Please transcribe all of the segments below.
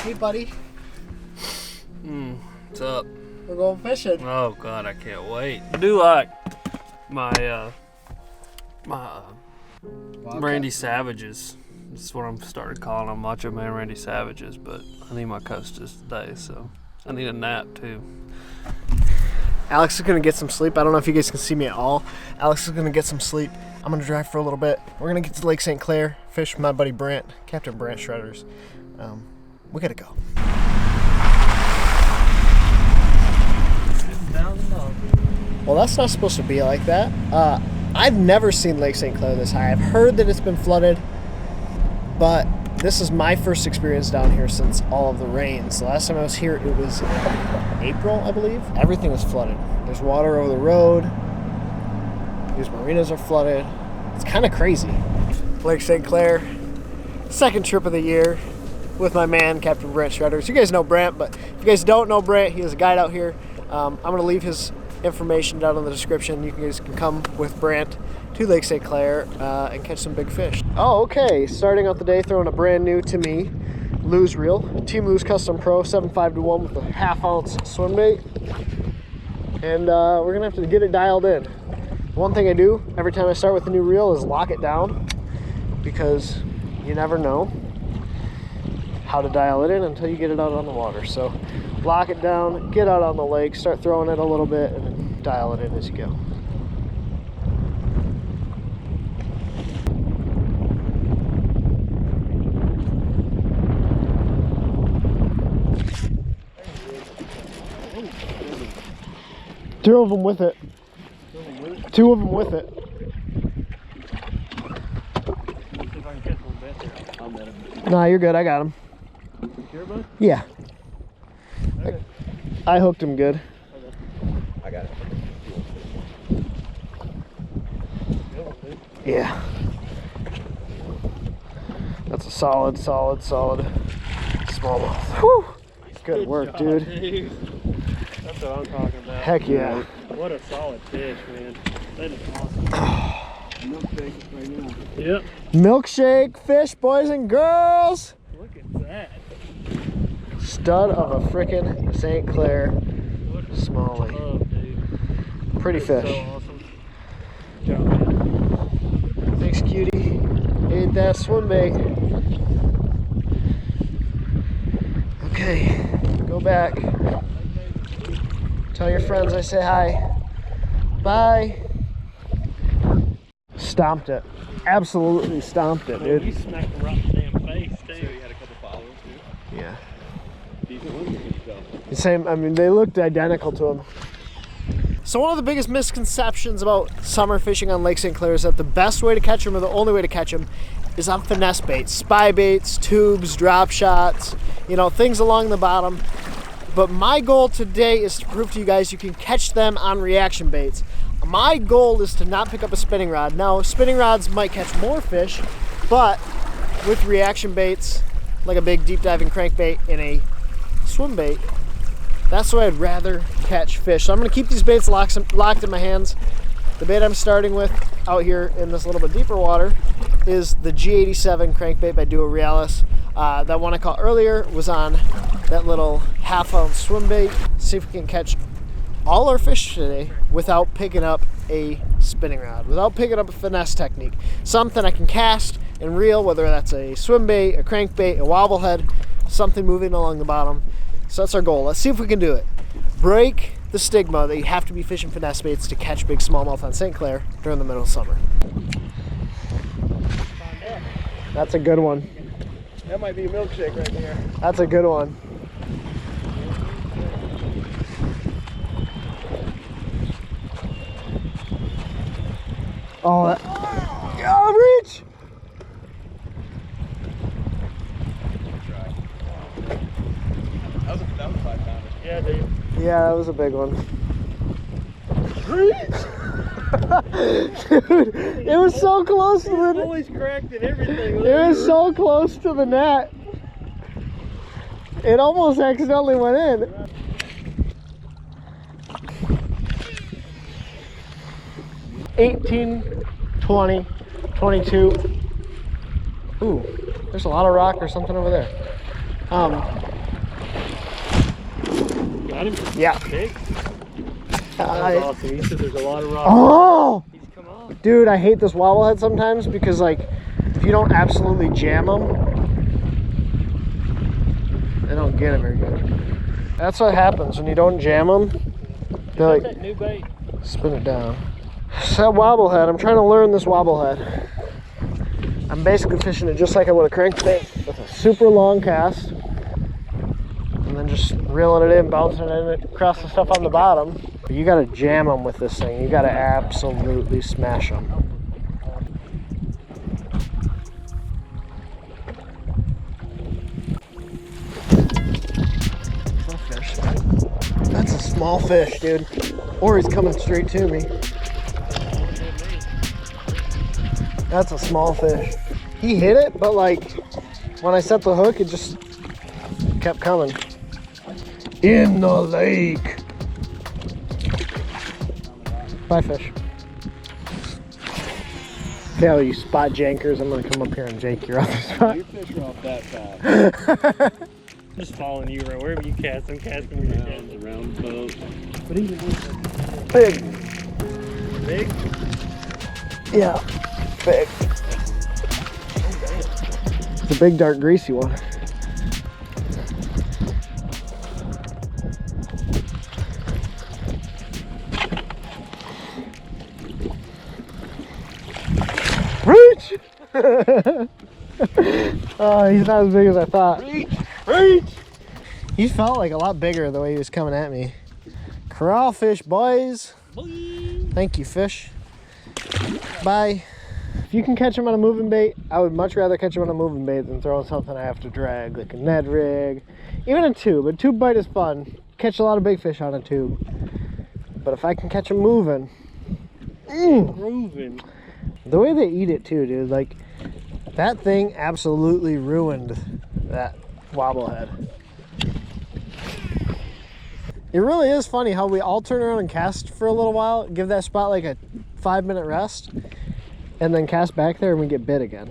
Hey, buddy. What's up? We're going fishing. Oh God, I can't wait. I do like my Randy Savages. That's what I'm starting calling them, Macho Man Randy Savages. But I need my Costas today, so I need a nap too. Alex is gonna get some sleep. I don't know if you guys can see me at all. Alex is gonna get some sleep. I'm gonna drive for a little bit. We're gonna get to Lake St Clair, fish with my buddy Brant, Captain Brant Shredders. We gotta go. Well, that's not supposed to be like that. I've never seen Lake St Clair this high. I've heard that it's been flooded, but this is my first experience down here since all of the rains. The last time I was here, it was April, I believe. Everything is flooded. There's water over the road. These marinas are flooded. It's kind of crazy. Lake St Clair, second trip of the year with my man, Captain Brant Shredders. You guys know Brant, but if you guys don't know Brant, he is a guide out here. I'm going to leave his information down in the description. You guys can come with Brant to Lake St Clair and catch some big fish. Oh, okay. Starting out the day, throwing a brand new, to me, Lose Reel. Team Lose Custom Pro 7.5-1 with a 1/2 ounce swim bait. And we're going to have to get it dialed in. One thing I do every time I start with a new reel is lock it down, because you never know how to dial it in until you get it out on the water. So lock it down, get out on the lake, start throwing it a little bit, and then dial it in as you go. Two of them with it. Two of them with it. Nah, you're good. I got him. Sure, bud? Yeah. Okay. I hooked him good. Okay. I got it. Yeah. That's a solid smallmouth. Whew. Good work, job, dude. That's what I'm talking about. Heck yeah. What a solid fish, man. That is awesome. Milkshake right now. Yep. Milkshake fish, boys and girls. Look at that. Stud of a frickin' St. Clair smallie. Oh, dude. Pretty fish. So awesome. Good job, man. Thanks, cutie. Ate that swim bait. Okay, go back. Tell your friends I say hi. Bye. Stomped it. Absolutely stomped it, dude. You smacked him right in the damn face, too. So you had a couple followers, too? Yeah. Decent ones. The same, I mean, they looked identical to him. So one of the biggest misconceptions about summer fishing on Lake St. Clair is that the best way to catch them, or the only way to catch them, is on finesse baits, spy baits, tubes, drop shots, you know, things along the bottom. But my goal today is to prove to you guys you can catch them on reaction baits. My goal is to not pick up a spinning rod. Now, spinning rods might catch more fish, but with reaction baits, like a big deep diving crankbait and a swim bait, that's the way I'd rather catch fish. So I'm gonna keep these baits locked in my hands. The bait I'm starting with out here in this little bit deeper water is the G87 crankbait by Duo Realis. That one I caught earlier was on that little 1/2 ounce swim bait. See if we can catch all our fish today without picking up a spinning rod, without picking up a finesse technique. Something I can cast and reel, whether that's a swim bait, a crankbait, a wobble head, something moving along the bottom. So that's our goal. Let's see if we can do it. Break the stigma that you have to be fishing finesse baits to catch big smallmouth on St. Clair during the middle of summer. That's a good one. That might be a milkshake right there. That's a good one. Oh, that, oh, reach! That was a 5-pounder. Yeah, dude. Yeah, that was a big one. Dude, it was so close to the net. Always cracked and everything. It was so close to the net. It almost accidentally went in. $18, $20, $22. Ooh, there's a lot of rock or something over there. Got him? Yeah. Big? That was awesome. You said there's a lot of rocks. Oh! He's come off. Dude, I hate this wobble head sometimes because, like, if you don't absolutely jam them, they don't get it very good. That's what happens when you don't jam them. They like that new bait? Spin it down. So that wobble head, I'm trying to learn this wobble head. I'm basically fishing it just like I would a crankbait with a super long cast, and then just reeling it in, bouncing it in across the stuff on the bottom. But you gotta jam them with this thing. You gotta absolutely smash them. Fish. That's a small fish, dude. Or he's coming straight to me. That's a small fish. He hit it, but like when I set the hook, it just kept coming. In the lake. Bye, fish. Okay, all you spot jankers, I'm gonna come up here and jank your other spot. Your fish are off that fast. Just following you around. Wherever you cast, I'm casting around the boat. But even Big. big? Yeah, big. It's a big, dark, greasy one. Reach! Oh, he's not as big as I thought. Reach! Reach! He felt like a lot bigger the way he was coming at me. Crawfish, boys. Boing. Thank you, fish. Bye. If you can catch him on a moving bait, I would much rather catch him on a moving bait than throwing something I have to drag, like a Ned rig. Even a tube. A tube bite is fun. Catch a lot of big fish on a tube. But if I can catch them moving. Moving. The way they eat it too, dude. Like, that thing absolutely ruined that wobble head. It really is funny how we all turn around and cast for a little while, give that spot like a 5-minute rest, and then cast back there and we get bit again.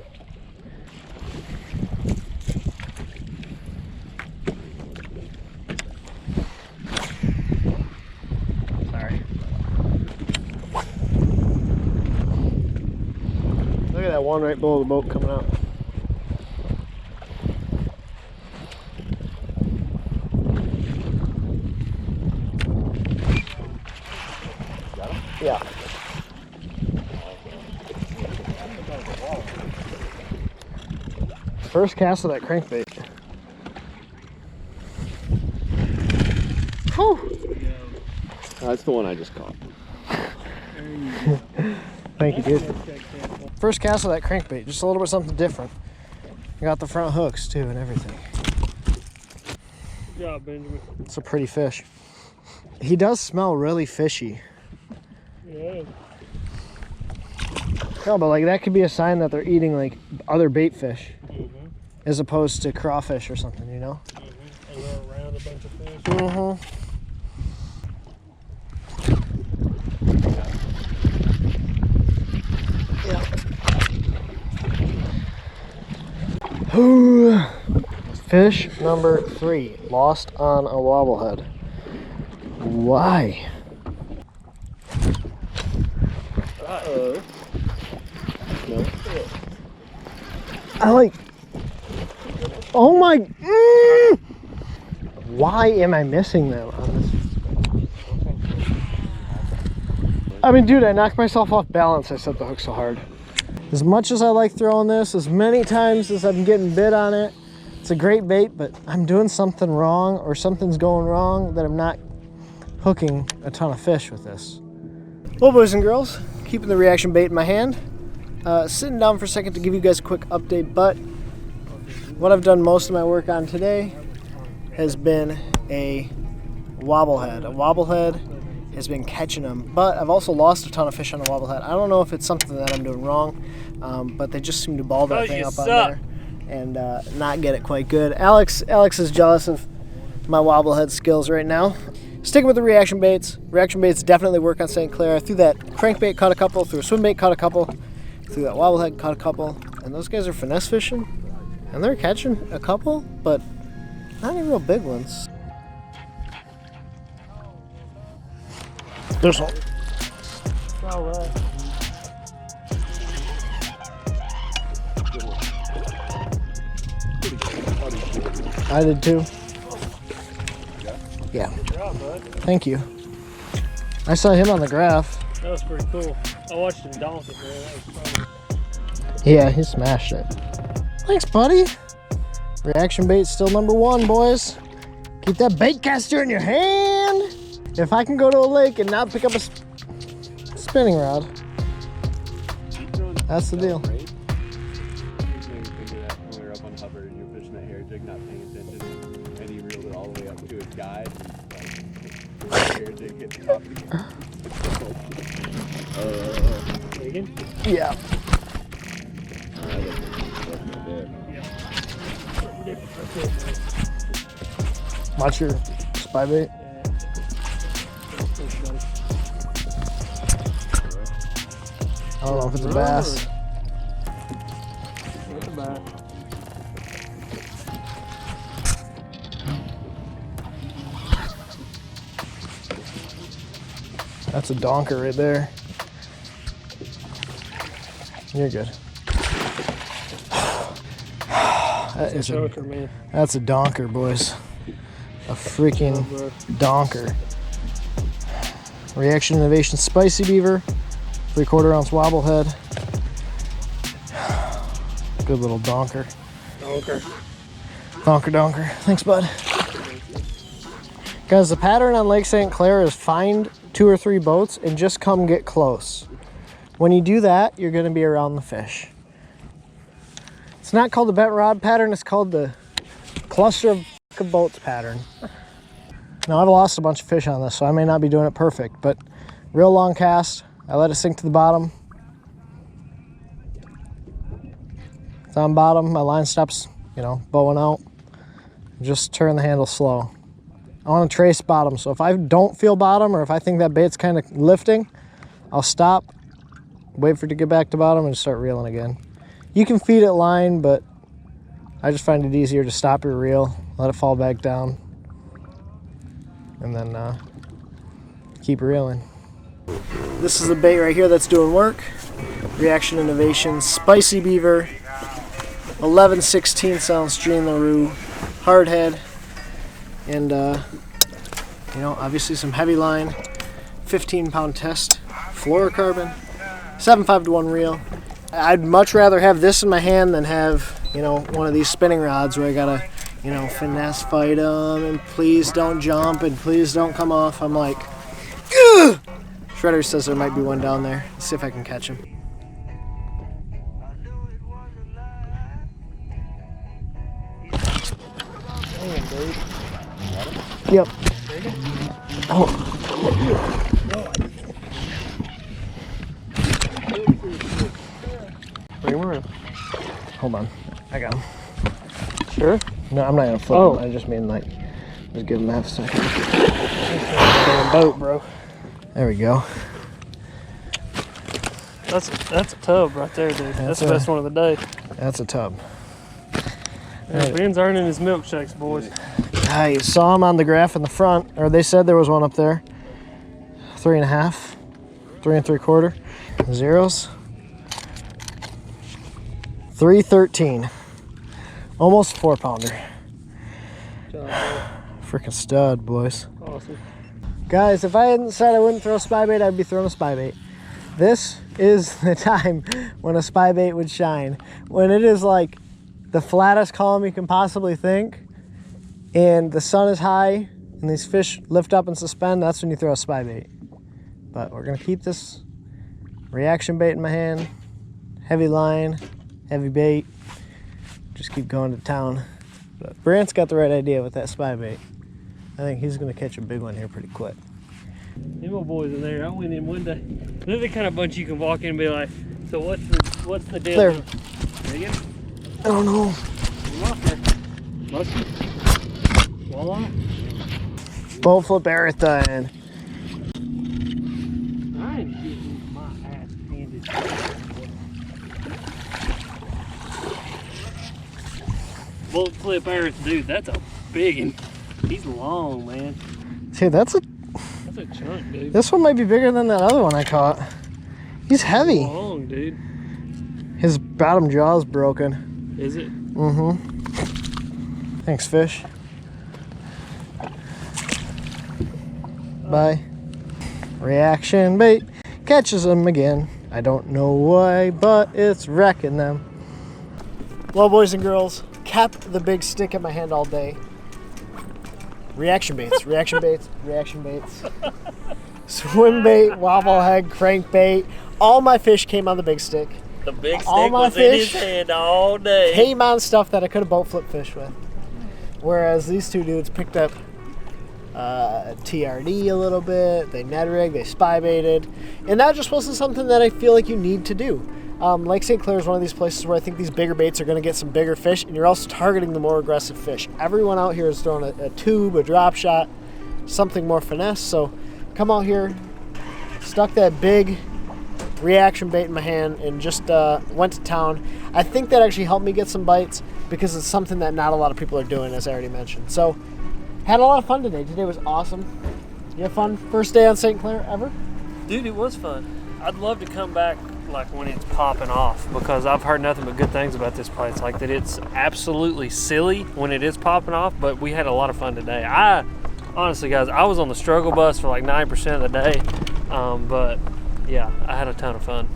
Sorry. Look at that one right below the boat coming out. Yeah. First cast of that crankbait. Whew. That's the one I just caught. Thank you, dude. First cast of that crankbait, just a little bit something different. I got the front hooks too and everything. Good job, Benjamin. It's a pretty fish. He does smell really fishy. Yeah. No, but like that could be a sign that they're eating like other bait fish, Mm-hmm. as opposed to crawfish or something, you know? Mm-hmm. And we're around a bunch of fish. Mm-hmm. Yeah. Fish number 3, lost on a wobblehead. Why? Uh-oh. No? I like. Oh my. Why am I missing them on this? I mean, dude, I knocked myself off balance. I set the hook so hard. As much as I like throwing this, as many times as I'm getting bit on it, it's a great bait, but I'm doing something wrong or something's going wrong that I'm not hooking a ton of fish with this. Well, boys and girls, keeping the reaction bait in my hand. Sitting down for a second to give you guys a quick update, but what I've done most of my work on today has been a wobblehead. A wobblehead has been catching them, but I've also lost a ton of fish on a wobblehead. I don't know if it's something that I'm doing wrong, but they just seem to ball that thing up on there and not get it quite good. Alex is jealous of my wobblehead skills right now. Sticking with the reaction baits. Reaction baits definitely work on St. Clair. Through that crankbait, caught a couple. Through a swim bait, caught a couple. Through that wobblehead, caught a couple. And those guys are finesse fishing, and they're catching a couple, but Not any real big ones. There's one. All right. I did too. Yeah. Good job, bud. Thank you. I saw him on the graph. That was pretty cool. I watched him donk it there. That was funny. Yeah, he smashed it. Thanks, buddy. Reaction bait still #1, boys. Keep that bait caster in your hand. If I can go to a lake and not pick up a spinning rod, that's the deal. Right? It makes me think of that when we were up on Hubbard and you were fishing that hair jig, not paying attention, and he reeled it all the way up to his guide. And, like, the hair jig hit the top again. Yeah. Watch your spy bait. I don't know if it's a bass. It's a bass. That's a donker right there. You're good. That's a donker, boys. A freaking donker. Reaction Innovation Spicy Beaver. 3/4 ounce Wobble Head. Good little donker. Donker. Thanks, bud. Guys, the pattern on Lake St Clair is find 2 or 3 boats and just come get close. When you do that, you're going to be around the fish. It's not called the bent rod pattern, it's called the cluster of boats pattern. Now, I've lost a bunch of fish on this, so I may not be doing it perfect, but real long cast, I let it sink to the bottom. It's on bottom, my line stops, bowing out. Just turn the handle slow. I want to trace bottom, so if I don't feel bottom or if I think that bait's kind of lifting, I'll stop, wait for it to get back to bottom and start reeling again. You can feed it line, but I just find it easier to stop your reel, let it fall back down, and then keep reeling. This is the bait right here that's doing work. Reaction Innovation Spicy Beaver, 11/16 ounce Jean LaRue hard head, and obviously some heavy line, 15-pound test, fluorocarbon, 7.5 to 1 reel. I'd much rather have this in my hand than have, one of these spinning rods where I gotta, finesse fight them and please don't jump and please don't come off. I'm like, ugh! Shredder says there might be one down there. Let's see if I can catch him. Yep. Oh. Bring him around. Hold on. I got him. Sure? No, I'm not gonna flip him. I just mean just give him half a second. Boat, bro. There we go. That's a tub right there, dude. That's the best one of the day. That's a tub. Yeah, Ben's earning his milkshakes, boys. I saw him on the graph in the front, or they said there was one up there. 3.5, 3 3/4 zeros. 313, almost 4-pounder. Freaking stud, boys. Awesome. Guys, if I hadn't said I wouldn't throw spy bait, I'd be throwing a spy bait. This is the time when a spy bait would shine. When it is like the flattest calm you can possibly think, and the sun is high, and these fish lift up and suspend, that's when you throw a spy bait. But we're gonna keep this reaction bait in my hand, heavy line, heavy bait, just keep going to town. But Brant's got the right idea with that spy bait. I think he's gonna catch a big one here pretty quick. Them old boys in there, I went in one day. They're the kind of bunch you can walk in and be like, so what's the deal? There. Again? I don't know. Musky? Walleye? Boat flip everything. I ain't getting my ass handed. Boat flip everything, dude. That's a big and he's long, man. See, that's a chunk, dude. This one might be bigger than that other one I caught. He's heavy. Long, dude. His bottom jaw's broken. Is it? Mm-hmm. Thanks, fish. Bye. Reaction bait catches them again. I don't know why, but it's wrecking them. Well, boys and girls, kept the big stick in my hand all day. Reaction baits, reaction baits, reaction baits. Swim bait, wobble head, crankbait. All my fish came on the big stick. The big All stick my was in his fish hand all day. Came on stuff that I could have boat flip fish with. Whereas these two dudes picked up TRD a little bit, they net rigged, they spy baited, and that just wasn't something that I feel like you need to do. Lake St Clair is one of these places where I think these bigger baits are going to get some bigger fish, and you're also targeting the more aggressive fish. Everyone out here is throwing a tube, a drop shot, something more finesse. So come out here, stuck that big reaction bait in my hand, and just went to town. I think that actually helped me get some bites because it's something that not a lot of people are doing, as I already mentioned. So had a lot of fun today. Today was awesome. You have fun? First day on St. Clair ever? Dude, it was fun. I'd love to come back like when it's popping off, because I've heard nothing but good things about this place. Like that it's absolutely silly when it is popping off, but we had a lot of fun today. Honestly, guys, I was on the struggle bus for like 9% of the day, but yeah, I had a ton of fun.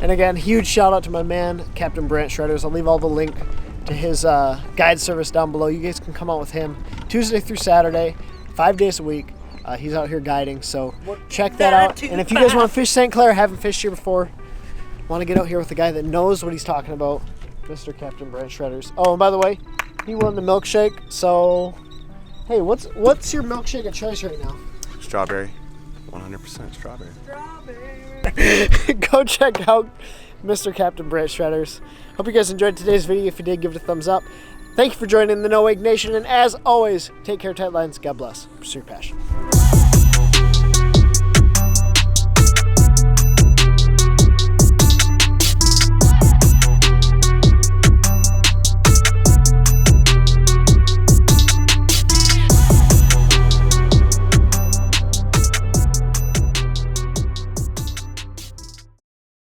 And again, huge shout out to my man, Captain Brant Shredders. I'll leave all the link to his guide service down below. You guys can come out with him Tuesday through Saturday, 5 days a week. He's out here guiding, so check that out. And if you guys want to fish St. Clair, haven't fished here before, want to get out here with a guy that knows what he's talking about, Mr. Captain Brant Shredders. Oh, and by the way, he won the milkshake, so hey, what's your milkshake of choice right now? Strawberry. 100% strawberry. Go check out Mr. Captain Brant Shredders. Hope you guys enjoyed today's video. If you did, give it a thumbs up. Thank you for joining the No Wake Nation, and as always, take care, tight lines. God bless. Pursue your passion.